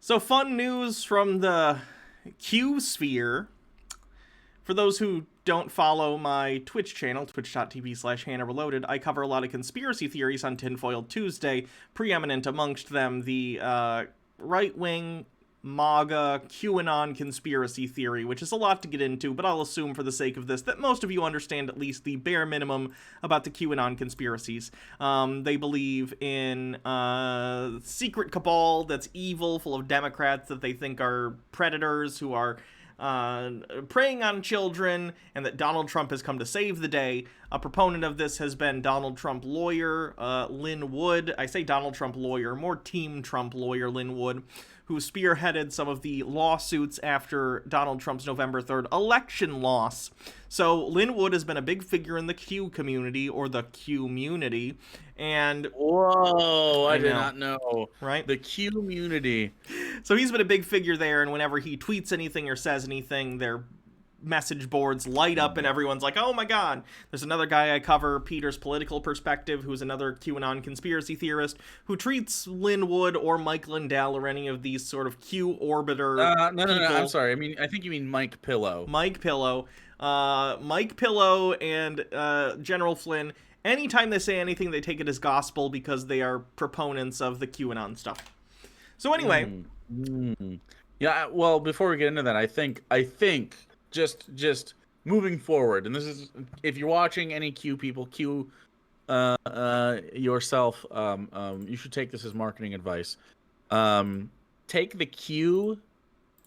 So fun news from the Q sphere. For those who don't follow my Twitch channel, twitch.tv/HannahReloaded, I cover a lot of conspiracy theories on Tinfoil Tuesday, preeminent amongst them the right-wing MAGA QAnon conspiracy theory, which is a lot to get into, but I'll assume for the sake of this that most of you understand at least the bare minimum about the QAnon conspiracies. They believe in secret cabal that's evil, full of Democrats that they think are predators who are preying on children, and that Donald Trump has come to save the day. A proponent of this has been Donald Trump lawyer Lin Wood. I say Donald Trump lawyer, more Team Trump lawyer Lin Wood, who spearheaded some of the lawsuits after Donald Trump's November 3rd election loss. So Lin Wood has been a big figure in the Q community, or the Q-munity, and... Whoa, I did not know. Right? The Q-munity. So he's been a big figure there, and whenever he tweets anything or says anything, their message boards light up, and everyone's like, oh my god. There's another guy I cover, Peter's Political Perspective, who's another QAnon conspiracy theorist, who treats Lin Wood or Mike Lindell or any of these sort of Q-orbiter No, I'm sorry. I think you mean Mike Pillow. Mike Pillow. Mike Pillow and General Flynn, anytime they say anything, they take it as gospel because they are proponents of the QAnon stuff. So anyway... Yeah, well, before we get into that, I think just moving forward, and this is, if you're watching any Q people, Q yourself, you should take this as marketing advice. Take the Q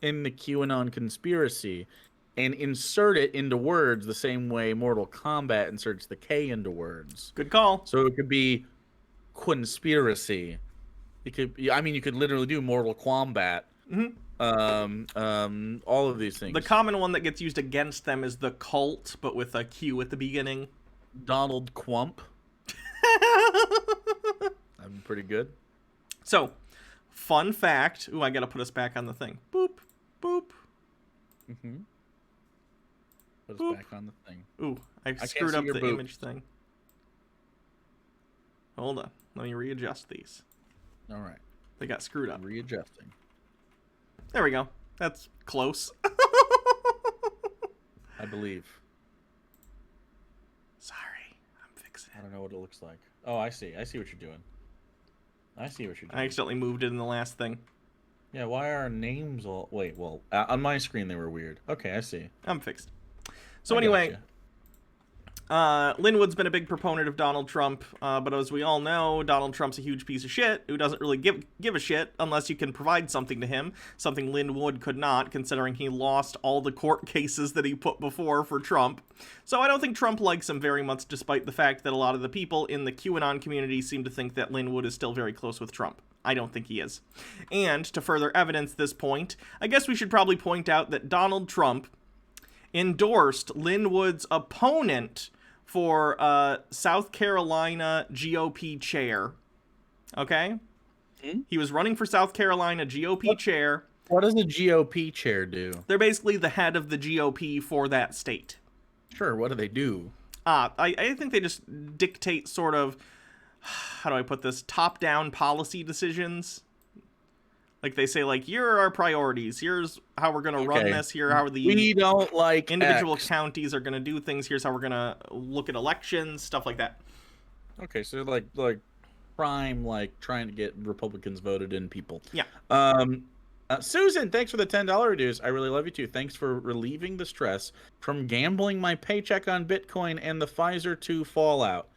in the QAnon conspiracy and insert it into words the same way Mortal Kombat inserts the K into words. Good call. So it could be conspiracy. It could, you could literally do Mortal Kombat. All of these things. The common one that gets used against them is the cult, but with a Q at the beginning. Donald Quump. I'm pretty good. So, fun fact. Ooh, I gotta put us back on the thing. Boop, boop. Put us boop. back on the thing. Ooh, I screwed up the image thing. Hold on. Let me readjust these. All right. They got screwed up. Readjusting. There we go. That's close. I believe. Sorry. I'm fixing it. I don't know what it looks like. Oh, I see. I see what you're doing. I accidentally moved it in the last thing. Yeah, why are our names all... Wait, well, on my screen they were weird. Okay, I see. I'm fixed. So anyway... Lin Wood's been a big proponent of Donald Trump, but as we all know, Donald Trump's a huge piece of shit who doesn't really give a shit unless you can provide something to him, something Lin Wood could not, considering he lost all the court cases that he put before for Trump. So I don't think Trump likes him very much, despite the fact that a lot of the people in the QAnon community seem to think that Lin Wood is still very close with Trump. I don't think he is. And to further evidence this point, I guess we should probably point out that Donald Trump endorsed Lin Wood's opponent for South Carolina GOP chair. Okay? He was running for South Carolina GOP chair. What does a GOP chair do? They're basically the head of the GOP for that state. Sure, what do they do? I think they just dictate sort of, how do I put this, top-down policy decisions. Like they say, like, here are our priorities. Here's how we're going to run this. Here are how we don't like individual X. counties are going to do things. Here's how we're going to look at elections, stuff like that. Okay, so like prime, like trying to get Republicans voted in people. Yeah. Susan, thanks for the $10 reduce. I really love you too. Thanks for relieving the stress from gambling my paycheck on Bitcoin and the Pfizer 2 fallout.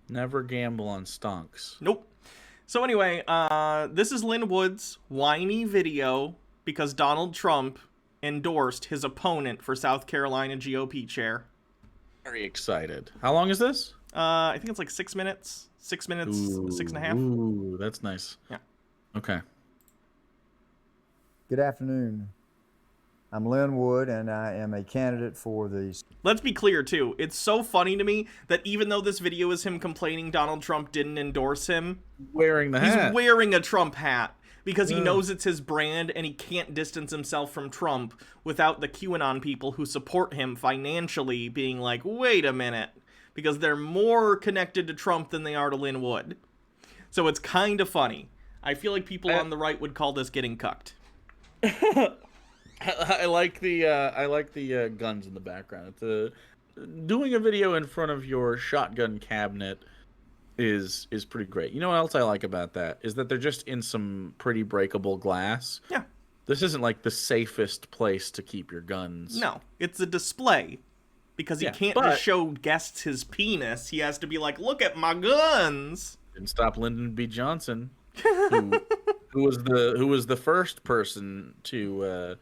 Never gamble on stonks. Nope. So anyway, this is Lin Wood's whiny video because Donald Trump endorsed his opponent for South Carolina GOP chair. Very excited. How long is this? I think it's like 6 minutes. 6 minutes, ooh, 6.5. Ooh, that's nice. Yeah. Okay. Good afternoon. I'm Lin Wood, and I am a candidate for the... Let's be clear, too. It's so funny to me that even though this video is him complaining Donald Trump didn't endorse him... Wearing the hat. He's wearing a Trump hat because he knows it's his brand and he can't distance himself from Trump without the QAnon people who support him financially being like, wait a minute, because they're more connected to Trump than they are to Lin Wood. So it's kind of funny. I feel like people on the right would call this getting cucked. I like the guns in the background. Doing a video in front of your shotgun cabinet is pretty great. You know what else I like about that is that they're just in some pretty breakable glass. Yeah. This isn't like the safest place to keep your guns. No, it's a display. Because he can't just show guests his penis. He has to be like, look at my guns. Didn't stop Lyndon B. Johnson, who was the first person to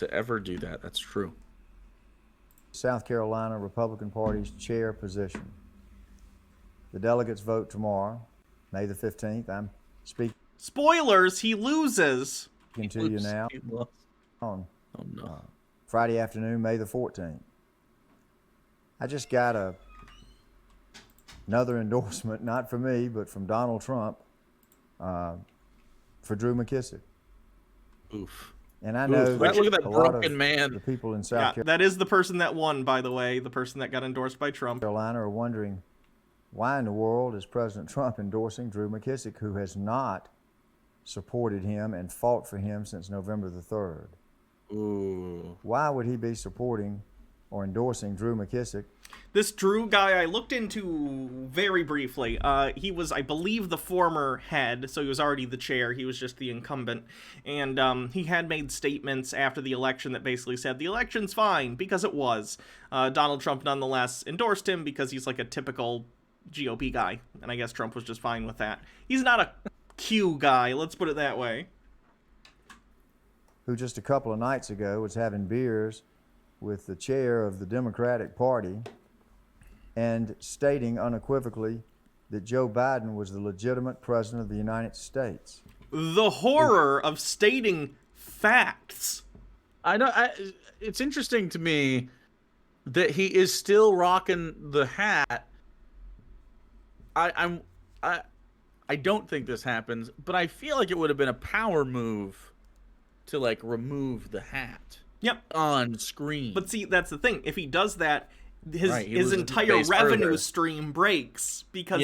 ever do that. That's true. South Carolina Republican Party's chair position. The delegates vote tomorrow, May the 15th. I'm speaking Spoilers, he loses. to you now on Friday afternoon, May the 14th. I just got another endorsement, not for me, but from Donald Trump, for Drew McKissick. Oof. And I know look at that a lot broken of man. the people in South Carolina, That is the person that won, by the way, the person that got endorsed by Trump. are wondering why in the world is President Trump endorsing Drew McKissick, who has not supported him and fought for him since November the 3rd. Ooh. Why would he be supporting or endorsing Drew McKissick? This Drew guy I looked into very briefly. He was, I believe, the former head, so he was already the chair. He was just the incumbent. And he had made statements after the election that basically said the election's fine, because it was. Donald Trump nonetheless endorsed him because he's like a typical GOP guy. And I guess Trump was just fine with that. He's not a Q guy, let's put it that way. Who just a couple of nights ago was having beers with the chair of the Democratic Party and stating unequivocally that Joe Biden was the legitimate president of the United States. The horror of stating facts. I know. It's interesting to me that he is still rocking the hat. I don't think this happens, but I feel like it would have been a power move to like remove the hat. Yep. On screen. But see, that's the thing. If he does that, his entire base revenue further. stream breaks because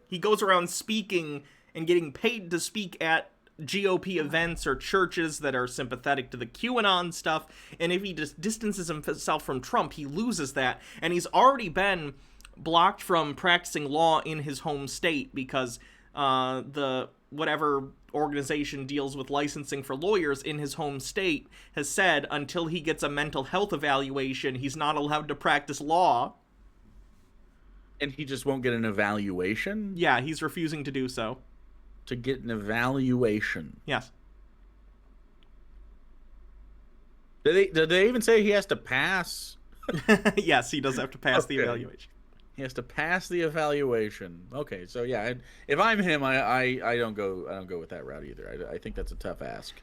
he goes around speaking and getting paid to speak at GOP events or churches that are sympathetic to the QAnon stuff. And if he just distances himself from Trump, he loses that. And he's already been blocked from practicing law in his home state because the whatever organization deals with licensing for lawyers in his home state has said until he gets a mental health evaluation, he's not allowed to practice law. And he just won't get an evaluation? Yeah, he's refusing to do so. To get an evaluation? Yes. Did they even say he has to pass? Yes, he does have to pass the evaluation. He has to pass the evaluation. Okay, so yeah, if I'm him, I don't go with that route either. I think that's a tough ask.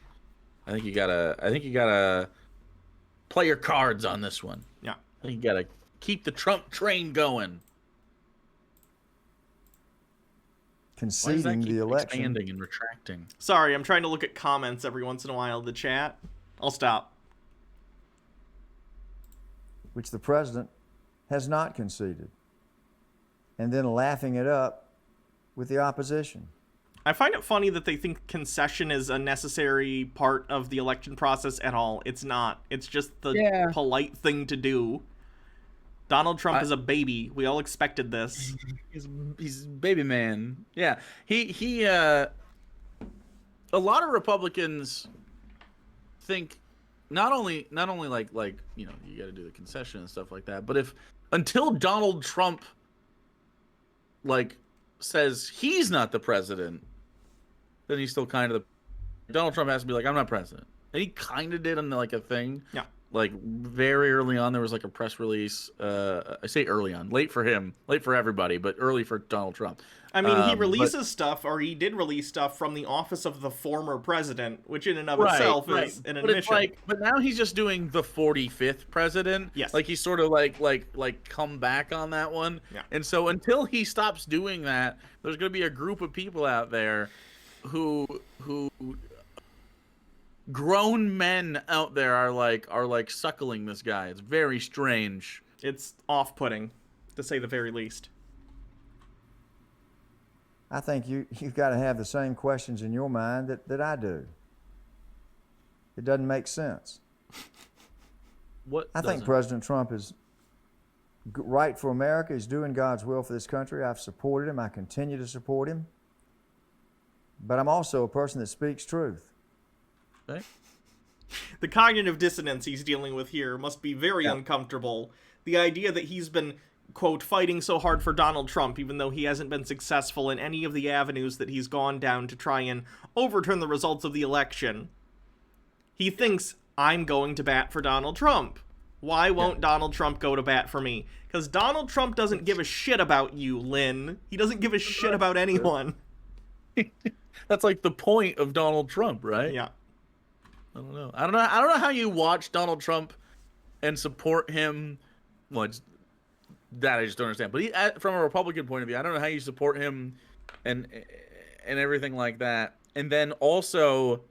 I think you gotta play your cards on this one. Yeah. I think you gotta keep the Trump train going. Conceding the election. Expanding and retracting. Sorry, I'm trying to look at comments every once in a while in the chat. I'll stop. Which the president has not conceded. And then laughing it up with the opposition. I find it funny that they think concession is a necessary part of the election process at all. It's not. It's just the polite thing to do. Donald Trump is a baby. We all expected this. He's baby man. Yeah. He a lot of Republicans think not only like you know, you got to do the concession and stuff like that, but until Donald Trump like says he's not the president, then he's still kind of Donald Trump has to be like, I'm not president. And he kind of did on like a thing. Yeah. Like very early on, there was like a press release. I say early on, late for him, late for everybody, but early for Donald Trump. I mean, he releases stuff, or he did release stuff from the office of the former president, which in and of itself is an admission. But now he's just doing the 45th president. Yes. Like he's sort of like come back on that one. Yeah. And so until he stops doing that, there's going to be a group of people out there who grown men out there are like suckling this guy. It's very strange. It's off-putting, to say the very least. I think you've got to have the same questions in your mind that I do. It doesn't make sense. What? I think President Trump is right for America. He's doing God's will for this country. I've supported him. I continue to support him. But I'm also a person that speaks truth. Okay. The cognitive dissonance he's dealing with here must be very uncomfortable. The idea that he's been, quote, fighting so hard for Donald Trump, even though he hasn't been successful in any of the avenues that he's gone down to try and overturn the results of the election. He thinks, I'm going to bat for Donald Trump. Why won't Donald Trump go to bat for me? Because Donald Trump doesn't give a shit about you, Lin. He doesn't give a shit about anyone. That's like the point of Donald Trump, right? Yeah. I don't know. I don't know how you watch Donald Trump and support him. Well, that I just don't understand. But from a Republican point of view, I don't know how you support him and everything like that. And then also,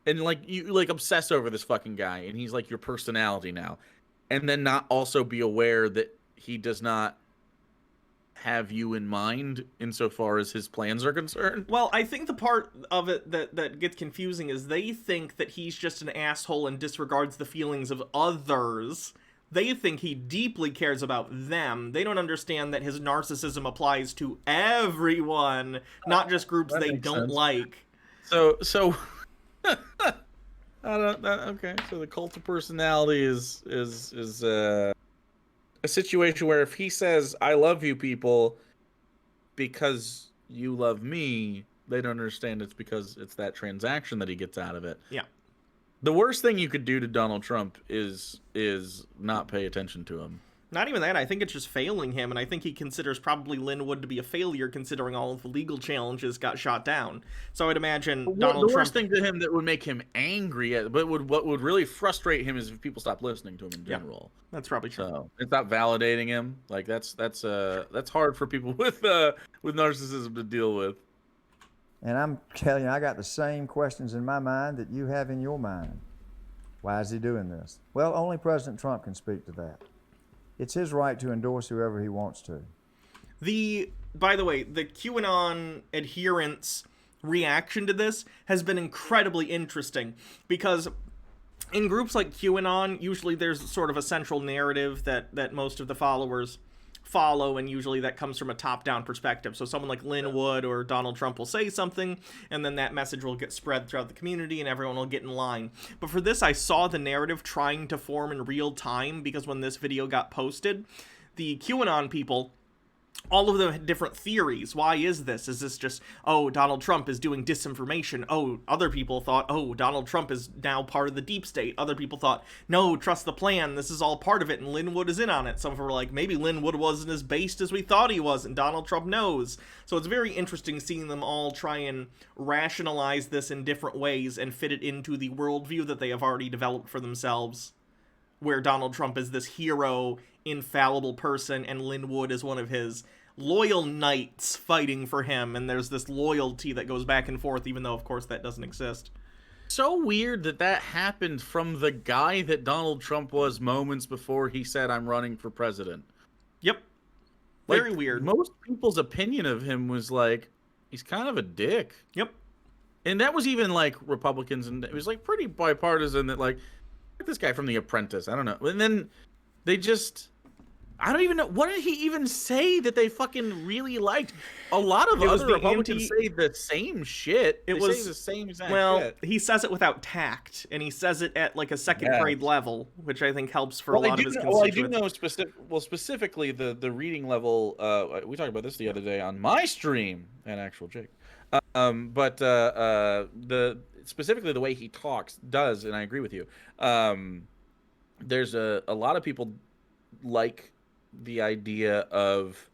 and like you like obsess over this fucking guy, and he's like your personality now. And then not also be aware that he does not have you in mind insofar as his plans are concerned. Well, I think the part of it that gets confusing is they think that he's just an asshole and disregards the feelings of others. They think he deeply cares about them. They don't understand that his narcissism applies to everyone, not just groups they don't like. So okay. So the cult of personality is a situation where if he says, I love you people because you love me, they don't understand it's because it's that transaction that he gets out of it. Yeah. The worst thing you could do to Donald Trump is not pay attention to him. Not even that. I think it's just failing him, and I think he considers probably Lin Wood to be a failure considering all of the legal challenges got shot down. So I'd imagine Donald Trump... The worst thing to him that would make him angry, but what would really frustrate him is if people stop listening to him in general. That's probably true. So it's not validating him. Like that's hard for people with narcissism to deal with. And I'm telling you, I got the same questions in my mind that you have in your mind. Why is he doing this? Well, only President Trump can speak to that. It's his right to endorse whoever he wants to. By the way, the QAnon adherents' reaction to this has been incredibly interesting because in groups like QAnon, usually there's sort of a central narrative that most of the followers follow, and usually that comes from a top-down perspective. So someone like Lin Wood or Donald Trump will say something, and then that message will get spread throughout the community, and everyone will get in line. But for this, I saw the narrative trying to form in real time, because when this video got posted, the QAnon people, all of them had different theories. Why is this? Is this just, oh, Donald Trump is doing disinformation? Oh, other people thought, oh, Donald Trump is now part of the deep state. Other people thought, no, trust the plan. This is all part of it, and Lin Wood is in on it. Some were like, maybe Lin Wood wasn't as based as we thought he was, and Donald Trump knows. So it's very interesting seeing them all try and rationalize this in different ways and fit it into the worldview that they have already developed for themselves, where Donald Trump is this hero, infallible person, and Lin Wood is one of his loyal knights fighting for him, and there's this loyalty that goes back and forth, even though, of course, that doesn't exist. So weird that happened from the guy that Donald Trump was moments before he said, I'm running for president. Yep. Very weird. Most people's opinion of him was like, he's kind of a dick. Yep. And that was even like Republicans, and it was like pretty bipartisan that like this guy from The Apprentice, I don't know. And then they just, I don't even know, what did he even say that they fucking really liked? A lot of other Republicans say the same shit. They say the same exact shit. He says it without tact, and he says it at like a second grade level, which I think helps for a lot of his constituents. Well, I do know specifically the reading level, we talked about this the other day on my stream, and actual Jake. But specifically the way he talks does, and I agree with you. There's a lot of people like the idea of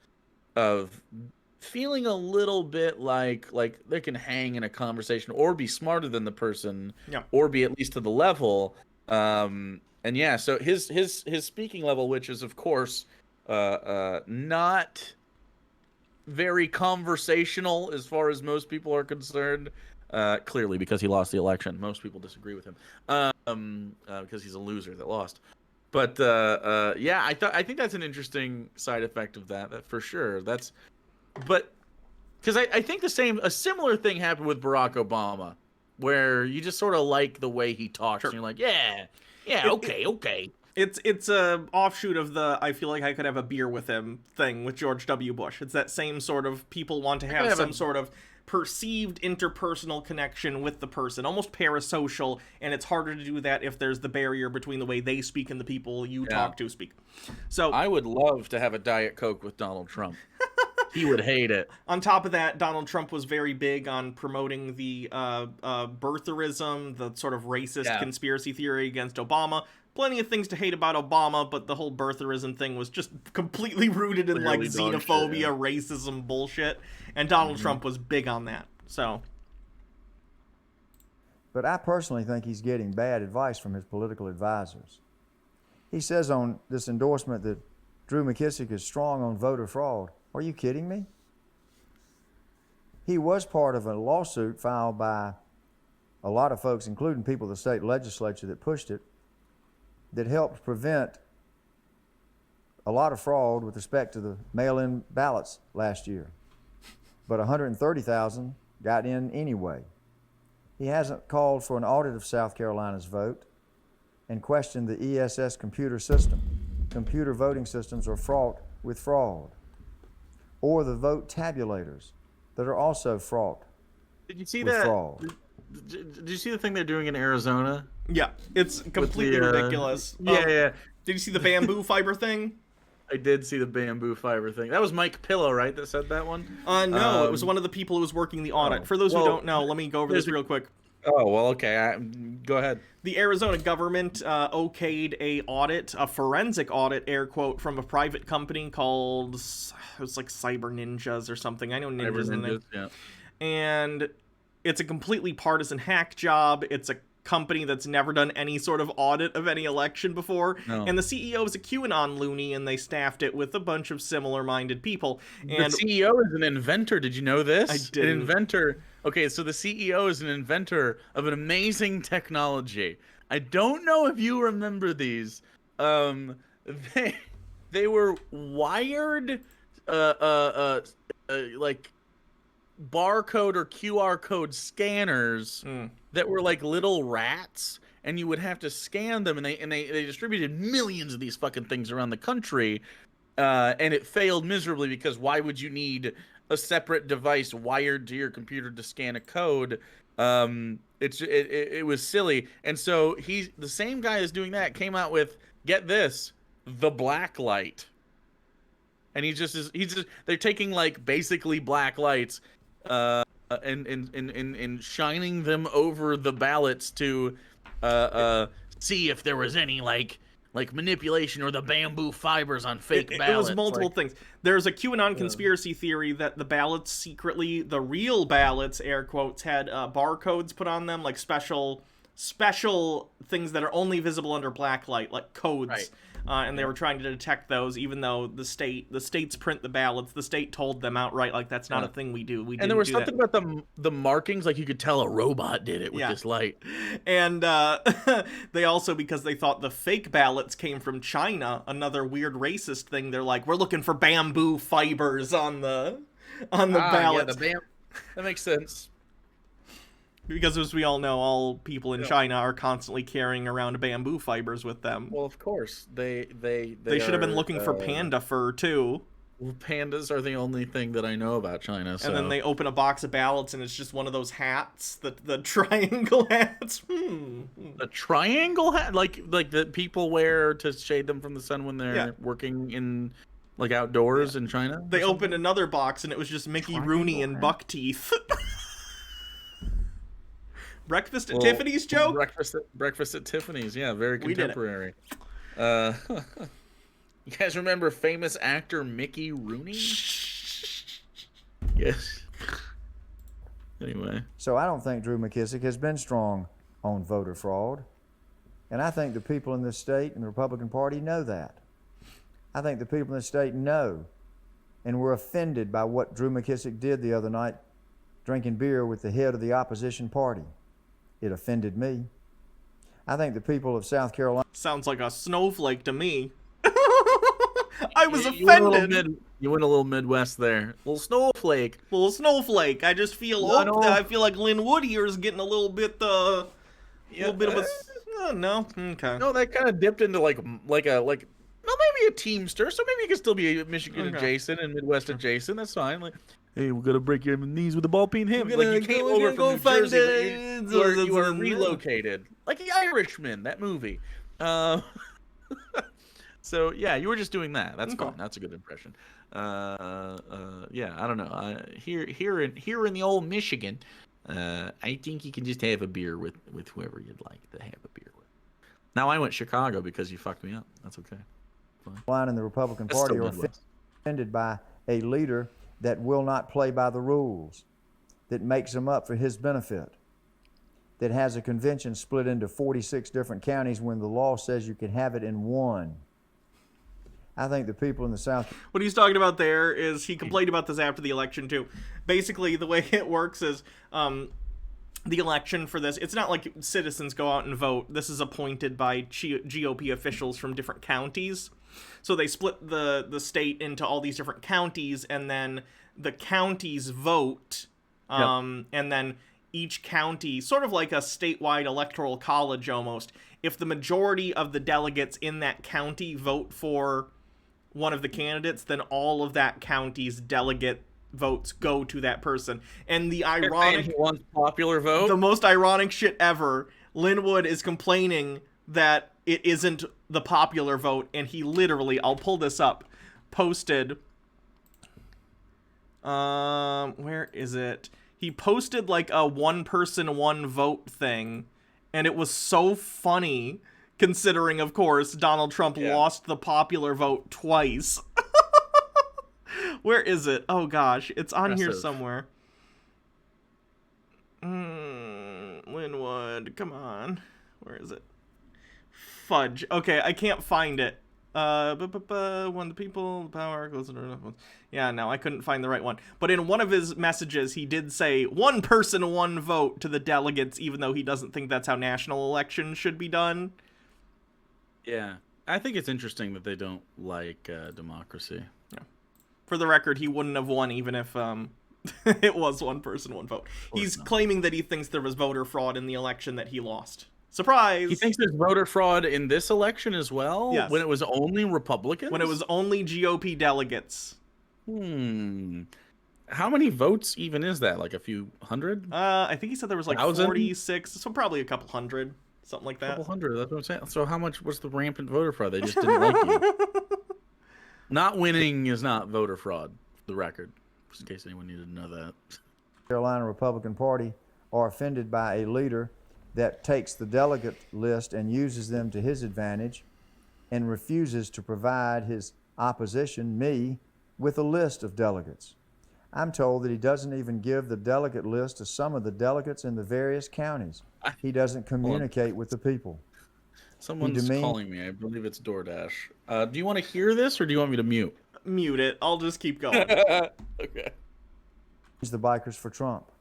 feeling a little bit like they can hang in a conversation or be smarter than the person, or be at least to the level. And yeah, so his speaking level, which is of course not very conversational as far as most people are concerned. Clearly, because he lost the election, most people disagree with him. Because he's a loser that lost. But yeah, I think that's an interesting side effect of that for sure. But because I think a similar thing happened with Barack Obama, where you just sort of like the way he talks. Sure. And you're like, yeah, okay. It's a offshoot of the I feel like I could have a beer with him thing with George W. Bush. It's that same sort of people want to have some sort of perceived interpersonal connection with the person, almost parasocial, and it's harder to do that if there's the barrier between the way they speak and the people you talk to speak. So I would love to have a Diet Coke with Donald Trump. He would hate it. On top of that, Donald Trump was very big on promoting the birtherism, the sort of racist conspiracy theory against Obama. Plenty of things to hate about Obama, but the whole birtherism thing was just completely rooted in like xenophobia, racism bullshit, and Donald Trump was big on that. So, But I personally think he's getting bad advice from his political advisors. He says on this endorsement that Drew McKissick is strong on voter fraud. Are you kidding me? He was part of a lawsuit filed by a lot of folks, including people in the state legislature that pushed it, that helped prevent a lot of fraud with respect to the mail-in ballots last year. But 130,000 got in anyway. He hasn't called for an audit of South Carolina's vote and questioned the ESS computer system. Computer voting systems are fraught with fraud. Or the vote tabulators that are also fraught Did you see with that? fraud. Did you see the thing they're doing in Arizona? yeah, it's completely ridiculous. Yeah. Did you see the bamboo fiber thing? I did see the bamboo fiber thing. That was Mike Pillow, right, that said that one? No, it was one of the people who was working the audit. For those who don't know, let me go over this real quick. Oh, well, okay. Go ahead. The Arizona government okayed a audit, a forensic audit, air quote, from a private company called, it was like Cyber Ninjas or something. I know Ninjas in there. Yeah. And it's a completely partisan hack job. It's a company that's never done any sort of audit of any election before. No. And the CEO is a QAnon loony, and they staffed it with a bunch of similar-minded people. And the CEO is an inventor. Did you know this? I didn't. An inventor. Okay, so the CEO is an inventor of an amazing technology. I don't know if you remember these. They were wired like barcode or QR code scanners that were like little rats, and you would have to scan them, and they distributed millions of these fucking things around the country, and it failed miserably because why would you need a separate device wired to your computer to scan a code? It was silly, and so the same guy is doing that came out with, get this, the black light, and they're taking like basically black lights and shining them over the ballots to see if there was any like manipulation or the bamboo fibers on fake ballots. It was multiple things. There's a QAnon conspiracy theory that the ballots secretly, the real ballots, air quotes, had barcodes put on them, like special things that are only visible under black light, like codes. Right. And they were trying to detect those, even though the states print the ballots. The state told them outright, like, that's not a thing we do. And there was something about the markings, like you could tell a robot did it with this light. And they also, because they thought the fake ballots came from China, another weird racist thing, they're like, we're looking for bamboo fibers on the ballots. Yeah, that makes sense. Because as we all know, all people in China are constantly carrying around bamboo fibers with them. Well, of course. They should have been looking for panda fur, too. Well, pandas are the only thing that I know about China. So. And then they open a box of ballots, and it's just one of those hats, the triangle hats. A triangle hat? Like that people wear to shade them from the sun when they're working in, like, outdoors in China? They opened another box, and it was just Mickey Rooney and buck teeth. Breakfast at Tiffany's joke? Breakfast at Tiffany's, yeah, very contemporary. You guys remember famous actor Mickey Rooney? Yes. Anyway. So I don't think Drew McKissick has been strong on voter fraud. And I think the people in this state and the Republican Party know that. I think the people in this state know and were offended by what Drew McKissick did the other night, drinking beer with the head of the opposition party. It offended me. I think the people of South Carolina... Sounds like a snowflake to me. I was You went a little offended. you went a little Midwest there. Little snowflake. Little snowflake. I just feel I feel like Lin Wood here is getting a little bit Yeah, of a no. Okay. no, that kind of dipped into like no, maybe a Teamster, so maybe you can still be Michigan Okay. adjacent and Midwest adjacent. That's fine. Like, hey, we're gonna break your knees with a ball peen him. We're Like gonna you came go- we're over gonna go from New find Jersey, but you are no. relocated, like the Irishman, that movie. Uh, so yeah, you were just doing that. That's Okay. fine. That's a good impression. Yeah, I don't know. Here in the old Michigan, I think you can just have a beer with whoever you'd like to have a beer with. Now I went Chicago because you fucked me up. That's okay. Fine. line in the Republican That's Party still are Midwest. offended by a leader that will not play by the rules, that makes them up for his benefit, that has a convention split into 46 different counties when the law says you can have it in one. I think the people in the South. What he's talking about there is he complained about this after the election too. Basically, the way it works is the election for this, it's not like citizens go out and vote. This is appointed by GOP officials from different counties. So they split the state into all these different counties, and then the counties vote, and then each county, sort of like a statewide electoral college almost, if the majority of the delegates in that county vote for one of the candidates, then all of that county's delegate votes go to that person. And the ironic, One popular vote. the most ironic shit ever, Lin Wood is complaining that it isn't the popular vote, and he literally, I'll pull this up, posted, where is it? He posted like a one person, one vote thing, and it was so funny, considering, of course, Donald Trump lost the popular vote twice. Where is it? Oh gosh, it's on here somewhere. Lin Wood, come on. Where is it? Fudge. Okay, I can't find it. When the people, the power goes into... Yeah, no, I couldn't find the right one. But in one of his messages, he did say, one person, one vote to the delegates, even though he doesn't think that's how national elections should be done. Yeah. I think it's interesting that they don't like democracy. Yeah. For the record, he wouldn't have won even if it was one person, one vote. He's claiming that he thinks there was voter fraud in the election that he lost. Surprise! He thinks there's voter fraud in this election as well? Yes. When it was only Republicans? When it was only GOP delegates. How many votes even is that? Like a few hundred? I think he said there was like 1,000? 46, so probably a couple hundred. Something like that. A couple hundred, that's what I'm saying. So how much was the rampant voter fraud? They just didn't like you. Not winning is not voter fraud, for the record. Just in case anyone needed to know that. Carolina Republican Party are offended by a leader that takes the delegate list and uses them to his advantage and refuses to provide his opposition, me, with a list of delegates. I'm told that he doesn't even give the delegate list to some of the delegates in the various counties. He doesn't communicate with the people. Someone's calling me. I believe it's DoorDash. Do you want to hear this, or do you want me to mute? Mute it. I'll just keep going. Okay. He's the bikers for Trump.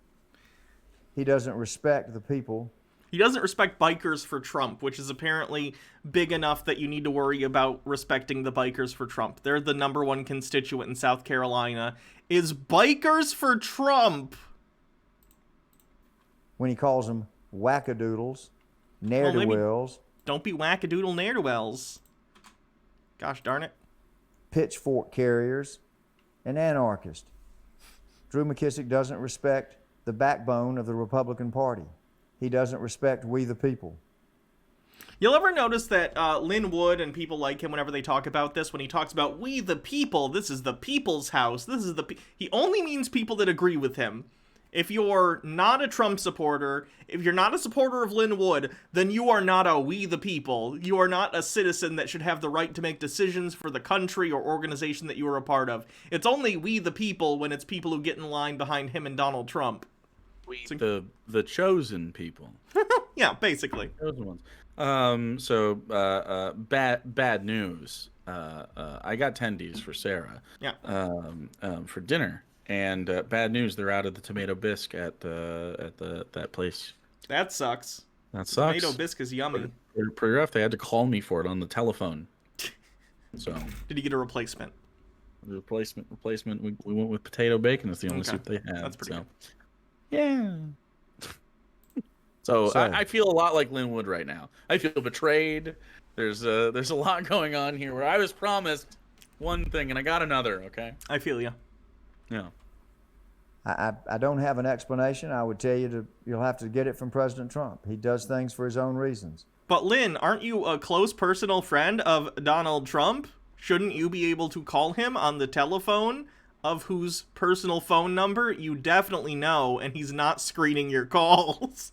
He doesn't respect the people. He doesn't respect bikers for Trump, which is apparently big enough that you need to worry about respecting the bikers for Trump. They're the #1 constituent in South Carolina. Is bikers for Trump? When he calls them wackadoodles, ne'er-do-wells, don't be wackadoodle ne'er-do-wells. Gosh darn it. pitchfork carriers, and anarchists. Drew McKissick doesn't respect the backbone of the Republican Party. He doesn't respect we the people. You'll ever notice that Lin Wood and people like him, whenever they talk about this, when he talks about we the people, this is the people's house, this is he only means people that agree with him. If you're not a Trump supporter, if you're not a supporter of Lin Wood, then you are not a we the people. You are not a citizen that should have the right to make decisions for the country or organization that you are a part of. It's only we the people when it's people who get in line behind him and Donald Trump. The chosen people. Yeah, basically. Chosen ones. Bad news. I got tendies for Sarah. Yeah. For dinner. And bad news, they're out of the tomato bisque at that place. That sucks. That sucks. Tomato bisque is yummy. Pretty rough. They had to call me for it on the telephone. So Did he get a replacement? the replacement. We went with potato bacon. That's the only Okay. soup they had. That's pretty good. Yeah. So So- I feel a lot like Lin Wood right now. I feel betrayed. There's a lot going on here where I was promised one thing and I got another. Okay. I feel you. Yeah. I don't have an explanation. I would tell you you'll have to get it from President Trump. He does things for his own reasons. But Lynn, aren't you a close personal friend of Donald Trump? Shouldn't you be able to call him on the telephone of whose personal phone number you definitely know, and he's not screening your calls?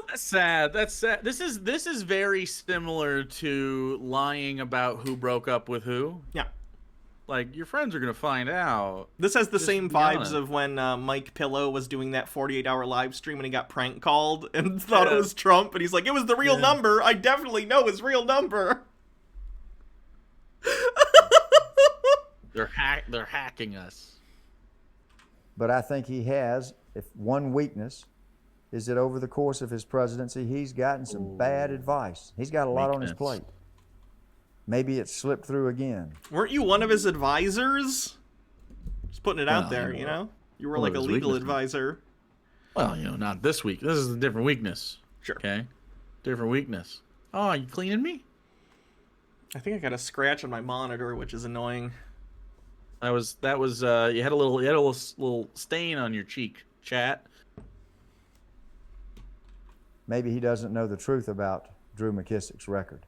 That's sad. That's sad. This is very similar to lying about who broke up with who. Yeah. Like, your friends are gonna find out. This has the Just same be honest. vibes of when Mike Pillow was doing that 48-hour live stream and he got prank called and thought it Yeah. was Trump, and he's like, it was the real Yeah. number. I definitely know his real number. They're hacking us. But I think he has, if one weakness is that over the course of his presidency, he's gotten some bad advice. He's got a lot on his Weakness. plate. Maybe it's slipped through again. Weren't you one of his advisors? Just putting it out Well, there, you you know, know? You were one like of a his legal weaknesses. advisor. Well, not this week. This is a different weakness. Sure. Okay. Different weakness. Oh, you cleaning me? I think I got a scratch on my monitor, which is annoying. That was you had a little stain on your cheek, chat. Maybe he doesn't know the truth about Drew McKissick's record.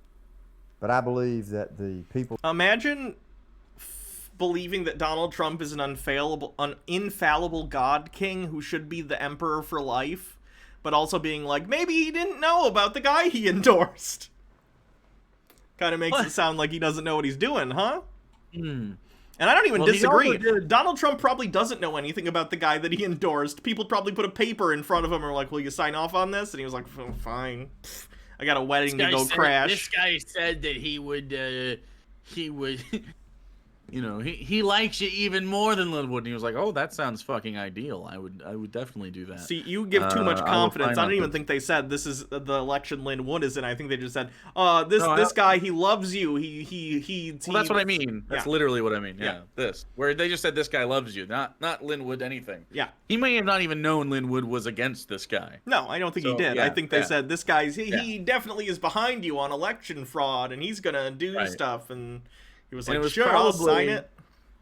But I believe that the people Imagine believing that Donald Trump is an infallible God King who should be the emperor for life, but also being like, maybe he didn't know about the guy he endorsed. Kind of makes What? it sound like he doesn't know what he's doing, huh? Hmm. And I don't even Well, he disagree. also did- Donald Trump probably doesn't know anything about the guy that he endorsed. People probably put a paper in front of him and were like, will you sign off on this? And he was like, fine. Pfft, I got a wedding to go crash. This guy said that he would, he likes you even more than Lin Wood. And he was like, oh, that sounds fucking ideal. I would definitely do that. See, you give too much I will confidence. find I out don't even this- think they said this is the election Lin Wood is in. I think they just said, No, this guy, he loves you. He Well, that's what I mean. That's Yeah. literally what I mean. Yeah. Yeah. This. Where they just said this guy loves you, not Lin Wood anything. Yeah. He may have not even known Lin Wood was against this guy. No, I don't think he So, did. yeah, I think they yeah. said this guy's he definitely is behind you on election fraud, and he's gonna do Right. stuff. And he was And like, it was sure, I'll probably- sign it.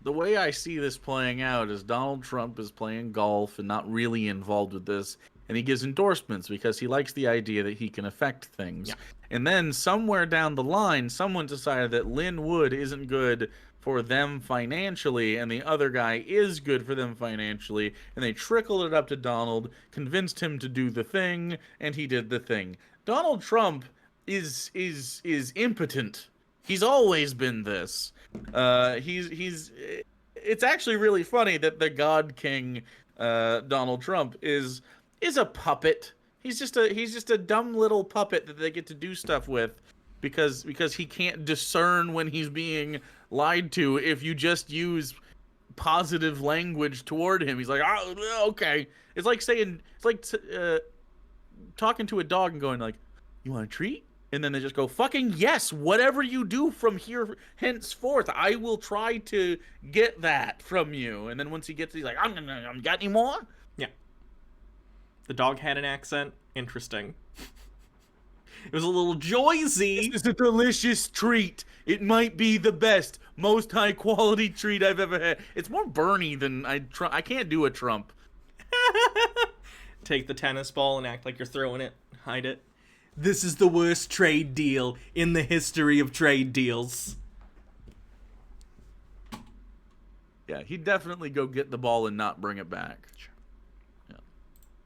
The way I see this playing out is Donald Trump is playing golf and not really involved with this, and he gives endorsements because he likes the idea that he can affect things. Yeah. And then somewhere down the line, someone decided that Lin Wood isn't good for them financially, and the other guy is good for them financially, and they trickled it up to Donald, convinced him to do the thing, and he did the thing. Donald Trump is impotent. He's always been this. It's actually really funny that the God King Donald Trump is a puppet. He's just a dumb little puppet that they get to do stuff with because he can't discern when he's being lied to if you just use positive language toward him. He's like, oh, okay. It's like talking to a dog and going like, you want a treat? And then they just go, fucking yes, whatever you do from here henceforth, I will try to get that from you. And then once he gets it, he's like, got any more? Yeah. The dog had an accent. Interesting. It was a little Joyzy. This is a delicious treat. It might be the best, most high quality treat I've ever had. It's more Bernie than I can't do a Trump. Take the tennis ball and act like you're throwing it. Hide it. This is the worst trade deal in the history of trade deals. Yeah, he'd definitely go get the ball and not bring it back.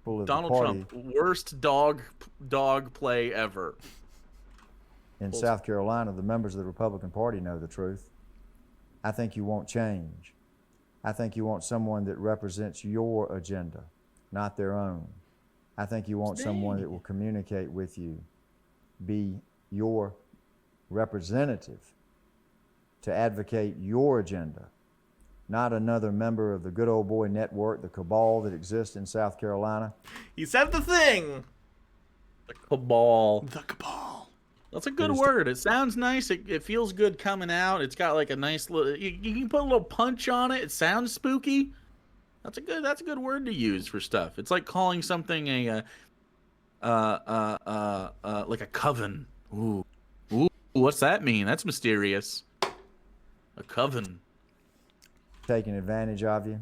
of the Donald party Trump, worst dog play ever. in South Carolina, the members of the Republican Party know the truth. I think you want change. I think you want someone that represents your agenda, not their own. I think you want someone that will communicate with you, be your representative to advocate your agenda, not another member of the good old boy network, the cabal that exists in South Carolina. He said the thing. The cabal. The cabal. That's a good word. It sounds nice. It feels good coming out. It's got like a nice little. You can put a little punch on it. It sounds spooky. That's a good word to use for stuff. It's like calling something like a coven. Ooh, what's that mean? That's mysterious. A coven. Taking advantage of you,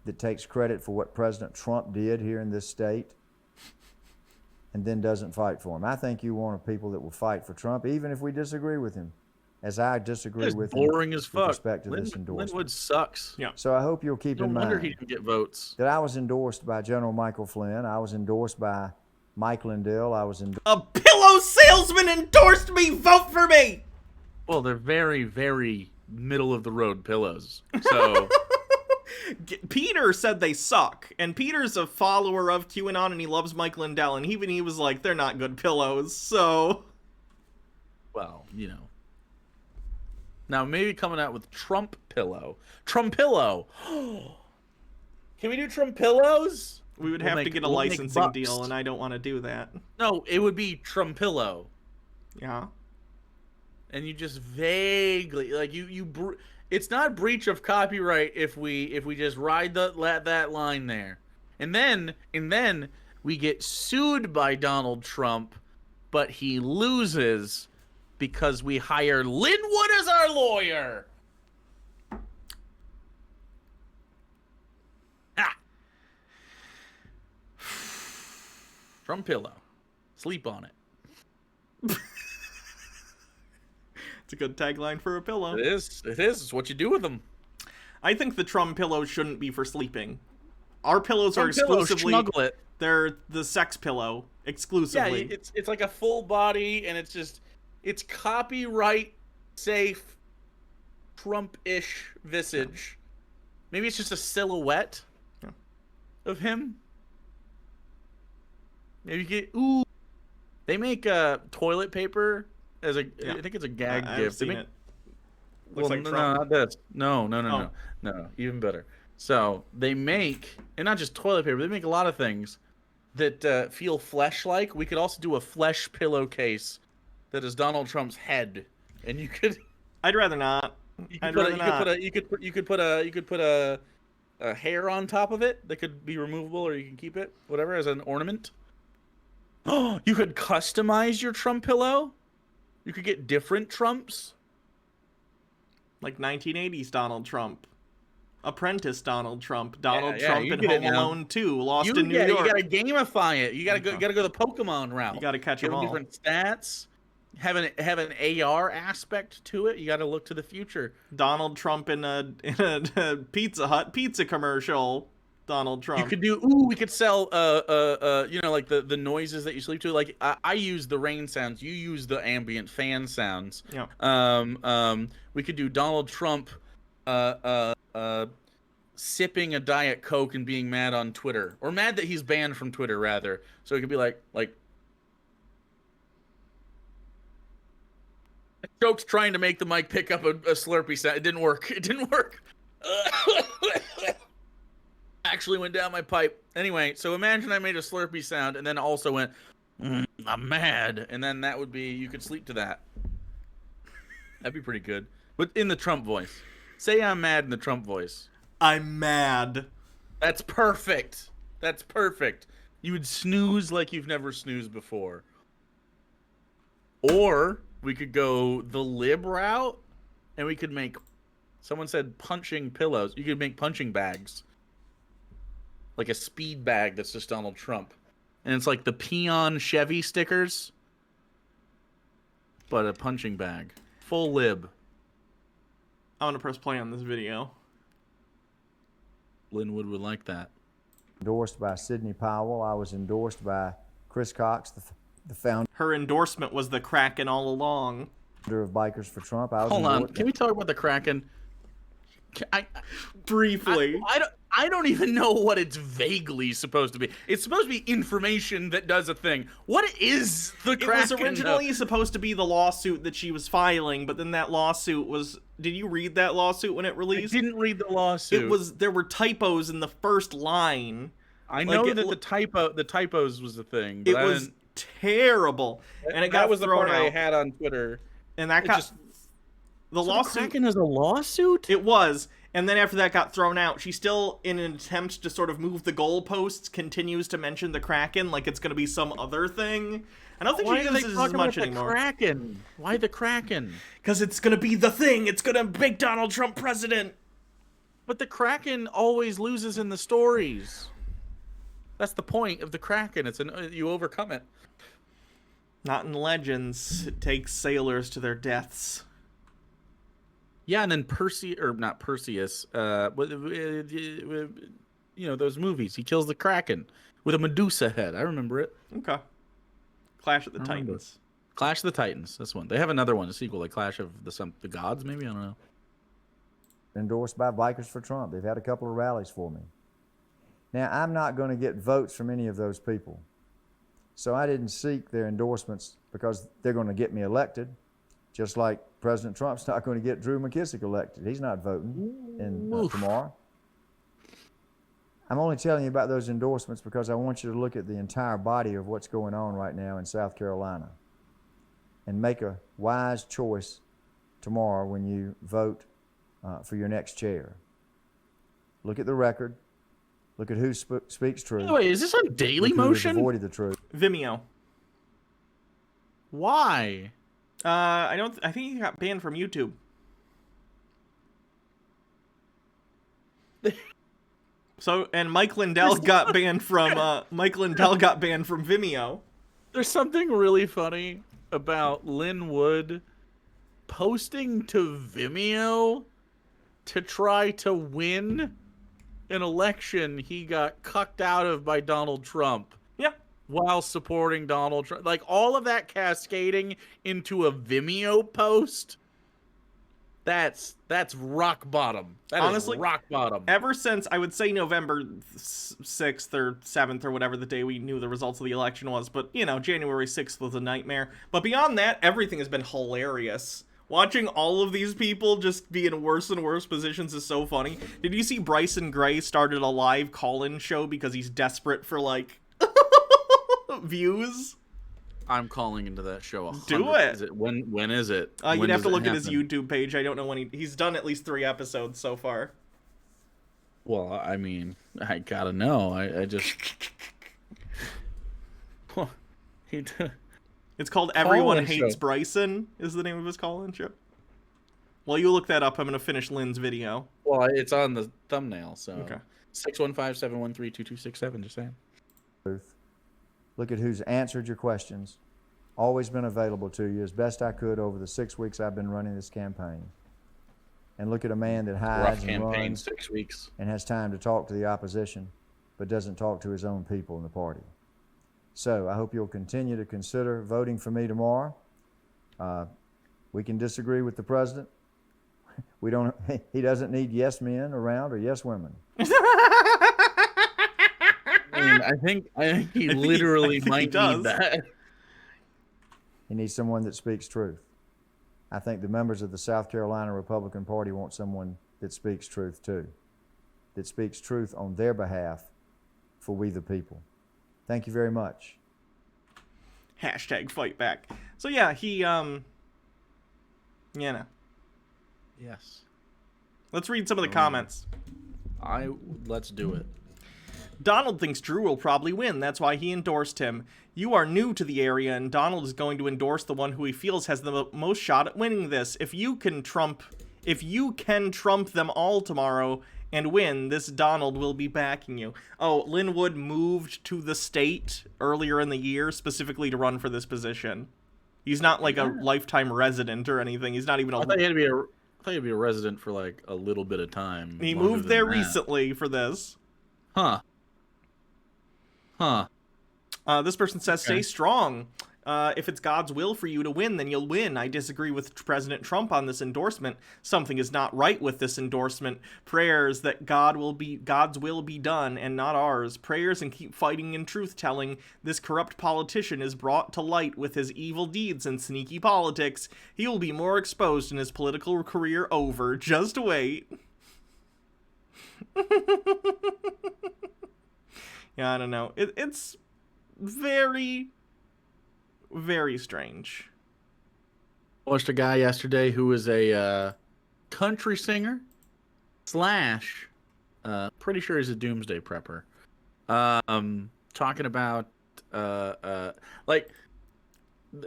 that takes credit for what President Trump did here in this state, and then doesn't fight for him. I think you're one of people that will fight for Trump, even if we disagree with him, as I disagree with him. Boring as fuck. With respect to this endorsement. Lin Wood sucks. Yeah. So I hope you'll keep in No wonder mind he didn't get votes. that I was endorsed by General Michael Flynn. I was endorsed by Mike Lindell. I was endorsed. A pillow salesman endorsed me. Vote for me. Well, they're very, very middle of the road pillows. So Peter said they suck, and Peter's a follower of QAnon, and he loves Mike Lindell, and even he was like, they're not good pillows, so... Well, you know. Now, maybe coming out with Trump pillow. Trump pillow! Can we do Trump pillows? We would have to get a licensing deal, and I don't want to do that. No, it would be Trump pillow. Yeah. And you just vaguely, like, it's not breach of copyright if we just ride that line there, and then we get sued by Donald Trump, but he loses because we hire Lin Wood as our lawyer. Ah. Trump pillow, sleep on it. It's a good tagline for a pillow. It is. It's what you do with them. I think the Trump pillow shouldn't be for sleeping. Our pillows are Pillow, exclusively... snuggle it. They're the sex pillow, exclusively. Yeah, it's like a full body, and it's copyright safe Trump-ish visage. Maybe it's just a silhouette of him. Maybe you get they make toilet paper as a I think it's a gag gift. I've seen it. Looks like no, Trump. not this. No, even better. So they make, and not just toilet paper, they make a lot of things that feel flesh-like. We could also do a flesh pillowcase that is Donald Trump's head, and you could. I'd rather not. You could put a hair on top of it that could be removable, or you can keep it, whatever, as an ornament. Oh, you could customize your Trump pillow. You could get different Trumps. Like 1980s Donald Trump. Apprentice Donald Trump. Donald Trump you in get it Home now. Alone 2. Lost in New York. You gotta gamify it. You gotta go the Pokemon route. You gotta catch Give them all. different stats. Have an AR aspect to it. You gotta look to the future. Donald Trump in a Pizza Hut pizza commercial. Donald Trump. You could do. We could sell. Like the noises that you sleep to. Like I use the rain sounds. You use the ambient fan sounds. Yeah. We could do Donald Trump, sipping a Diet Coke and being mad on Twitter, or mad that he's banned from Twitter, rather. So it could be like. I joked trying to make the mic pick up a Slurpee sound. It didn't work. Actually went down my pipe. Anyway, so imagine I made a Slurpee sound and then also went, I'm mad. And then that would be, you could sleep to that. That'd be pretty good. But in the Trump voice. Say I'm mad in the Trump voice. I'm mad. That's perfect. That's perfect. You would snooze like you've never snoozed before. Or we could go the lib route and we could make, someone said punching pillows. You could make punching bags. Like a speed bag that's just Donald Trump. And it's like the Peon Chevy stickers, but a punching bag. Full lib. I want to press play on this video. Lin Wood would like that. Endorsed by Sidney Powell. I was endorsed by Chris Cox, the founder Her endorsement was the Kraken all along. of Bikers for Trump. I was Hold on. endorsed- Can we talk about the Kraken? Briefly. I don't even know what it's vaguely supposed to be. It's supposed to be information that does a thing. What is the Kraken? It was originally supposed to be the lawsuit that she was filing, but then that lawsuit was... Did you read that lawsuit when it I released? didn't read the lawsuit. There were typos in the first line. I know like that the typos was the thing. But It was terrible. And it got that was the thrown part I out. had on Twitter. And that It got just- the So lawsuit. the Kraken has a lawsuit? It was, and then after that got thrown out, she still, in an attempt to sort of move the goalposts, continues to mention the Kraken like it's going to be some other thing. I don't think Why she are they uses as talking much about the anymore. Kraken? Why the Kraken? Because it's going to be the thing. It's going to make Donald Trump president. But the Kraken always loses in the stories. That's the point of the Kraken. You overcome it. Not in Legends. It takes sailors to their deaths. Yeah, and then not Perseus, those movies. He kills the Kraken with a Medusa head. I remember it. Okay. Clash of the I remember. Titans. Clash of the Titans. This one. They have another one, a sequel, like Clash of the Gods, maybe? I don't know. Endorsed by Bikers for Trump. They've had a couple of rallies for me. Now, I'm not going to get votes from any of those people. So I didn't seek their endorsements because they're going to get me elected, just like President Trump's not going to get Drew McKissick elected. He's not voting tomorrow. I'm only telling you about those endorsements because I want you to look at the entire body of what's going on right now in South Carolina and make a wise choice tomorrow when you vote for your next chair. Look at the record. Look at who speaks truth. By the way, is this on Daily Look who has Motion? avoided the truth. Vimeo. Why? I think he got banned from YouTube. So, and Mike Lindell got banned from Vimeo. There's something really funny about Lin Wood posting to Vimeo to try to win an election he got cucked out of by Donald Trump. Yeah. While supporting Donald Trump. Like, all of that cascading into a Vimeo post, that's rock bottom. Honestly, is rock bottom. Ever since, I would say November 6th or 7th or whatever the day we knew the results of the election was, but, January 6th was a nightmare. But beyond that, everything has been hilarious. Watching all of these people just be in worse and worse positions is so funny. Did you see Bryson Gray started a live call-in show because he's desperate for, views? I'm calling into that show. Do it. Is it when is it? You'd have to look at his happen? YouTube page. I don't know when he's done at least 3 episodes so far. Well, I mean, I gotta know. I just It's called Everyone Call-in Hates show. Bryson is the name of his call-in show. Well, you look that up. I'm going to finish Lynn's video. Well, it's on the thumbnail, so. Okay. 615-713-2267, just saying. Truth. Look at who's answered your questions. Always been available to you as best I could over the 6 weeks I've been running this campaign. And look at a man that Rough hides and campaign, runs 6 weeks. and has time to talk to the opposition, but doesn't talk to his own people in the party. So I hope you'll continue to consider voting for me tomorrow. We can disagree with the president. He doesn't need yes men around or yes women. I think he literally might does. need that. He needs someone that speaks truth. I think the members of the South Carolina Republican Party want someone that speaks truth too, that speaks truth on their behalf for we the people. Thank you very much. Hashtag fight back. So yeah, he, Yes. Let's read some of the comments. Let's do it. Donald thinks Drew will probably win. That's why he endorsed him. You are new to the area, and Donald is going to endorse the one who he feels has the most shot at winning this. If you can trump them all tomorrow and win, this Donald will be backing you. Oh, Lin Wood moved to the state earlier in the year specifically to run for this position. He's not like a lifetime resident or anything. He's not even a... I thought he had to be a resident for like a little bit of time. He longer moved than there that. recently for this. Huh. This person says, Okay. stay strong. If it's God's will for you to win, then you'll win. I disagree with President Trump on this endorsement. Something is not right with this endorsement. Prayers that God's will be done and not ours. Prayers and keep fighting in truth-telling. This corrupt politician is brought to light with his evil deeds and sneaky politics. He will be more exposed in his political career over. Just wait. Yeah, I don't know. It's very very strange. Watched a guy yesterday who was a country singer slash, pretty sure he's a doomsday prepper. Talking about like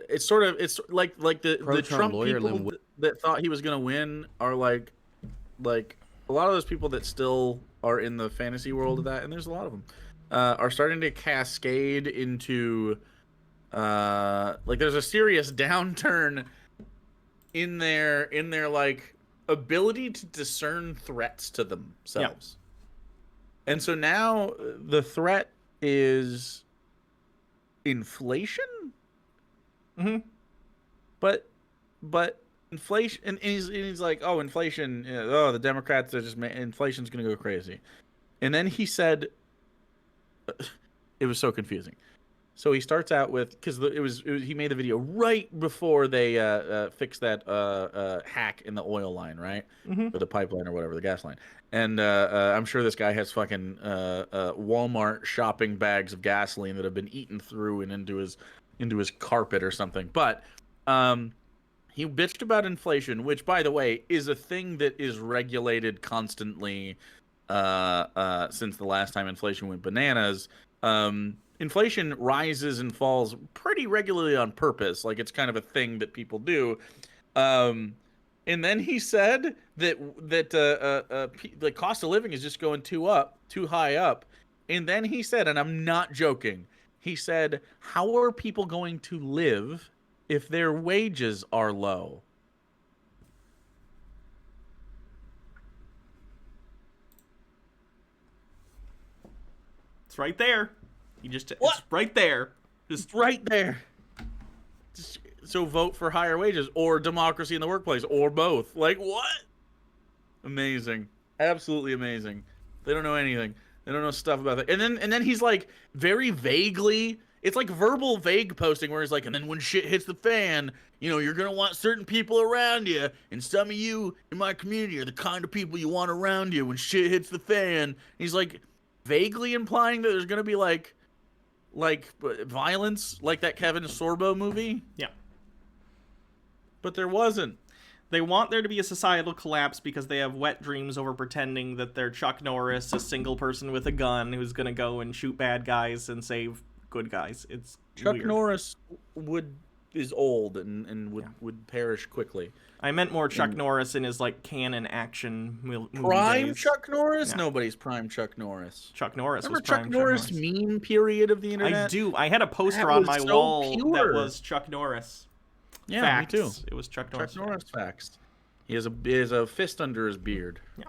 it's like the Pro-Trump Trump lawyer people Lin Wood. that thought he was gonna win are like a lot of those people that still are in the fantasy world of that, and there's a lot of them, are starting to cascade into like there's a serious downturn in their like ability to discern threats to themselves. Yeah. And so now the threat is inflation. Mm-hmm. But inflation, and he's like, oh, inflation, the Democrats are just inflation's gonna go crazy. And then he said, it was so confusing. So he starts out with, because he made the video right before they fixed that hack in the oil line, right? Mm-hmm. Or the pipeline or whatever, the gas line. And I'm sure this guy has fucking Walmart shopping bags of gasoline that have been eaten through and into his carpet or something. But he bitched about inflation, which, by the way, is a thing that is regulated constantly since the last time inflation went bananas. Inflation rises and falls pretty regularly on purpose. Like, it's kind of a thing that people do. And then he said that the cost of living is just going too high up. And then he said, and I'm not joking, he said, how are people going to live if their wages are low? It's right there. It's right there. Just right there. So vote for higher wages or democracy in the workplace or both. Like, what? Amazing. Absolutely amazing. They don't know anything. They don't know stuff about that. And then he's like very vaguely, it's like verbal vague posting where he's like, and then when shit hits the fan, you're going to want certain people around you. And some of you in my community are the kind of people you want around you when shit hits the fan. And he's like vaguely implying that there's going to be like violence, like that Kevin Sorbo movie. Yeah. But there wasn't. They want there to be a societal collapse because they have wet dreams over pretending that they're Chuck Norris, a single person with a gun who's going to go and shoot bad guys and save good guys. It's Chuck weird. Norris is old and would perish quickly. I meant more Chuck Norris in his like canon action movie Prime days. Chuck Norris? Yeah. Nobody's prime Chuck Norris. Chuck Norris Remember was prime Chuck Norris meme period of the internet? I do. I had a poster That on was my so wall pure. that was Chuck Norris. Yeah, Facts. me too. It was Chuck Norris. Chuck Norris facts. He has a fist under his beard. Yeah.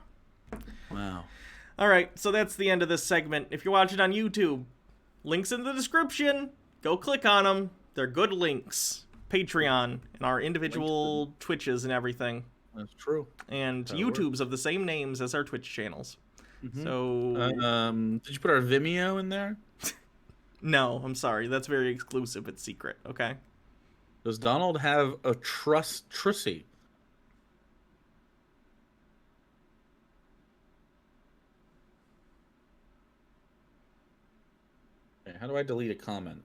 Wow. All right, so that's the end of this segment. If you're watching on YouTube, links in the description. Go click on them. They're good links. Patreon and our individual Twitches and everything. That's true. And That YouTubes works. of the same names as our Twitch channels. Mm-hmm. So did you put our Vimeo in there? no, I'm sorry. That's very exclusive. It's secret, okay? Does Donald have a Trussy? Okay, how do I delete a comment?